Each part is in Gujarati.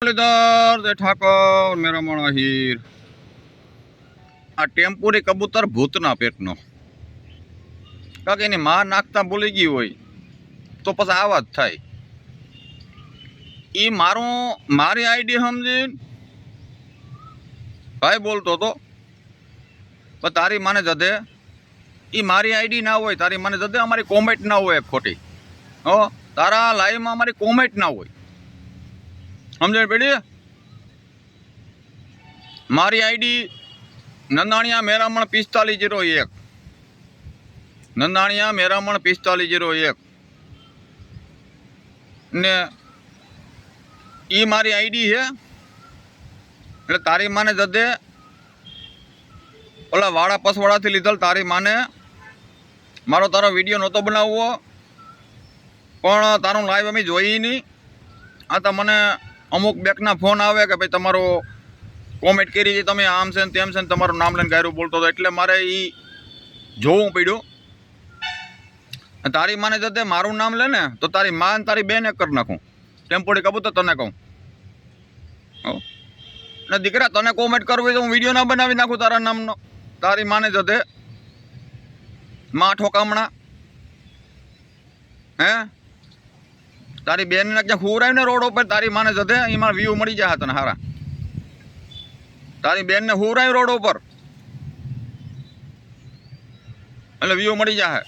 मुरलीधर जय ठाकर मेरा मण अहीर आ टेम्पोरी कबूतर भूतना पेटनो કારણ કે એની માં નાખતા ભૂલી ગઈ હોય તો પછી આવા જ થાય. એ મારી આઈડી સમજીને ભાઈ બોલતો હતો પણ તારી માને જદે એ મારી આઈડી ના હોય, તારી માને જદે અમારી કોમેન્ટ ના હોય ખોટી. હો તારા લાઈવમાં અમારી કોમેન્ટ ના હોય, સમજણ પડી? મારી આઈડી નંદાણીયા મેરામણ 4501, નંદાણીયા મેરામણ 4501 ને એ મારી આઈડી છે. એટલે તારી માને જદે ઓલા વાળા પસવાળાથી લીધેલ તારી માને તારો વિડીયો નહોતો બનાવવો, પણ તારું લાઈવ અમે જોઈ નહીં. આ તો મને અમુક બેકના ફોન આવે કે ભાઈ તમારો કોમેન્ટ કરી છે, તમે આમ છે ને તેમ છે ને તમારું નામ લઈને ગાયરું બોલતો હતો, એટલે મારે એ જોવું પડ્યું. તારી માને જતે મારું નામ લે ને તો તારી માં તારી બેને કરી નાખું. ટેમ્પોડી કબૂતર તને કહું ને દીકરા, તને કોમેન્ટ કરવી તો હું વિડીયો ના બનાવી નાખું તારા નામનો. તારી માને જતે માં ઠોકામણા હે તારી બેનને ક્યાં ખુરાય ને રોડ ઉપર, તારી માને જતે એમાં વ્યૂ મળી જાય તને હારા. તારી બેનને હુરાય રોડ ઉપર એટલે વ્યૂ મળી જાય.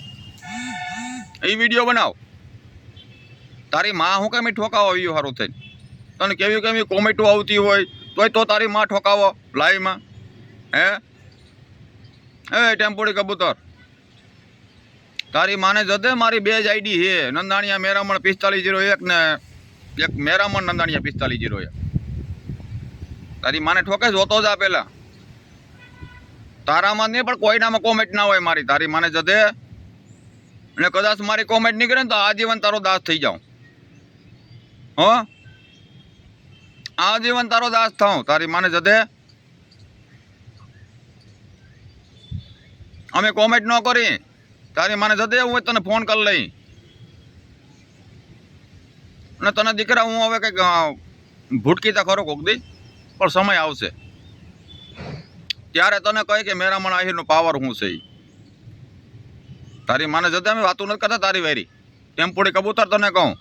એ વિડીયો બનાવ. તારી માં હું કેમ ઠોકાવો વ્યૂ સારું થઈને? તને કેવી કેવી કોમેન્ટો આવતી હોય તોય તો તારી માં ઠોકાવો લાઈવમાં. હે એ ટેમ્પોડી કબૂતર, તારી માને જતે મારી બે જ આઈડી છે, નંદાણીયા મેરામણ 4501 ને એક મેરામણ નંદાણીયા 4501. તારી માને ઠોકે જોતો જા પેલા. તારામાં નહીં પણ કોઈનામાં કોમેન્ટ ના હોય મારી. તારી માને જતે અને કદાચ મારી કોમેન્ટ નીકળે ને તો આજીવન તારો દાસ થઈ જાઉં. હો આજીવન તારો દાસ થાઉં. તારી માને જતે અમે કોમેન્ટ ન કરી, તારી માને જતે હું તને ફોન કરી લઈ. અને તને દીકરા હું હવે કંઈક ભૂટકીતા ખરો કોક દી, પણ સમય આવશે ત્યારે તને કહે કે મેરામણ આહિરનો પાવર શું છે. તારી માને જતે અમે વાતું નથી કરતા. તારી વેરી ટેમ્પોડી કબૂતર તને કહું,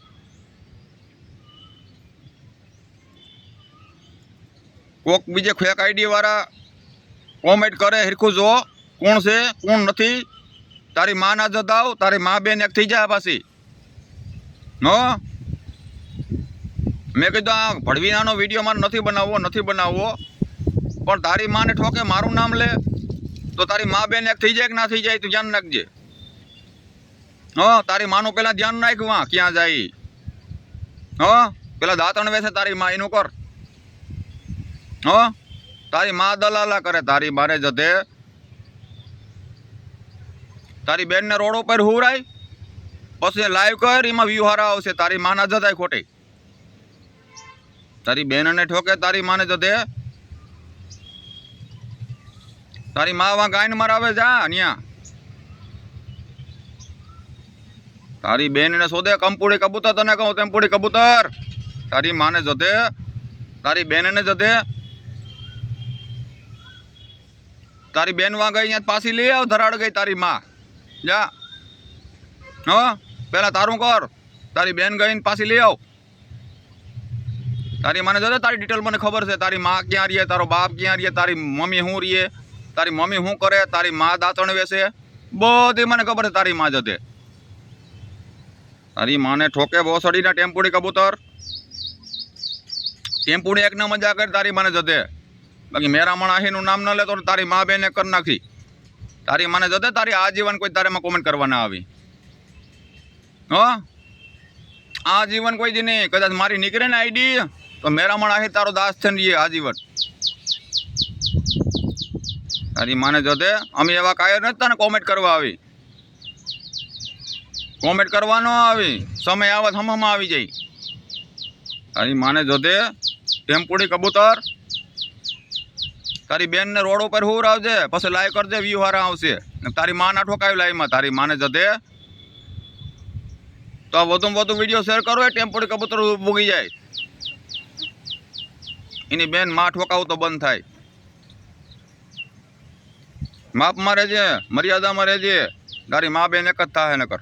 કોક બીજે ફેક આઈડી વાળા કોમેન્ટ કરે, હિરખું જો કોણ છે કોણ નથી. તારી માં ના જતાવ, તારી માં બેન એક થઈ જાય પાછી. નો મેં કીધું આ ભડવીનાનો વિડીયો મારે નથી બનાવવો, પણ તારી માને ઠોકે મારું નામ લે તો તારી મા બેન એક થઈ જાય કે ના થઈ જાય તું ધ્યાન રાખજે. હા તારી માનું પેલા ધ્યાન રાખ, વાં ક્યાં જાય. હા પેલા દાંતણ વેસે તારી મા એનું કર. હા તારી મા દલાલા કરે. તારી મારે જતે તારી બેનને રોડ ઉપર હુરાય પછી લાઈવ કર, એમાં વ્યૂ હારા આવશે. તારી માના જતાય ખોટી. તારી બેનને ઠોકે તારી માને જતે તારી મા વાં ગાયને મરાવે જા ન્યા. તારી બેનને શોધે કંપુડી કબૂતર તને કહું, ટેમ્પોડી કબૂતર. તારી માને જતે તારી બેનને જતે તારી બેન વાં ગઈ અહીંયા પાછી લઈ આવ, ધરાડ ગઈ તારી માં જા. હા પેલા તારું કર, તારી બેન ગઈને પાછી લઈ આવ. તારી માને જતે તારી ડિટેલ મને ખબર છે. તારી માં ક્યાં રહીએ, તારો બાપ ક્યાં રહીએ, તારી મમ્મી શું રહીએ, તારી મમ્મી શું કરે, તારી માં દાંતણ વેસે, બધી મને ખબર છે. તારી માં જતે તારી માને ઠોકે બોસડીના ટેમ્પોડી કબૂતર. ટેમ્પોડી એક ના મજા કરે તારી માને જતે. બાકી મેરામણ આહીનું નામ ન લે તો તારી મા બેને કરી નાખી. તારી માને જતે તારી આજીવન કોઈ તારેમાં કોમેન્ટ કરવા ના આવી. હા આજીવન કોઈ દી નહીં. કદાચ મારી નીકળે ને આઈડી તો મેરામણ આહી તારો દાસ છે ને આજીવન. તારી માને જતે અમે એવા કાયર નથી તને કોમેન્ટ કરવા આવી. કોમેન્ટ કરવા ન આવી, સમય આવે હમમાં આવી જાય. તારી માને જતે ટેમ્પોડી કબૂતર તારી બેનને રોડ ઉપર હુર આવજે, પછી લાઈવ કરજે, વ્યૂ હારા આવશે. તારી માં ના ઠોકાવી લાઈવમાં. તારી માને જતે તો વધુમાં વધુ વિડીયો શેર કરો, એ ટેમ્પોડી કબૂતર ભૂગી જાય. એની બેન માં ઠોકાવ તો બંધ થાય. માપમાં રહેજે, મર્યાદામાં રહેજે. તારી મા બેન એક જ થાય નકર.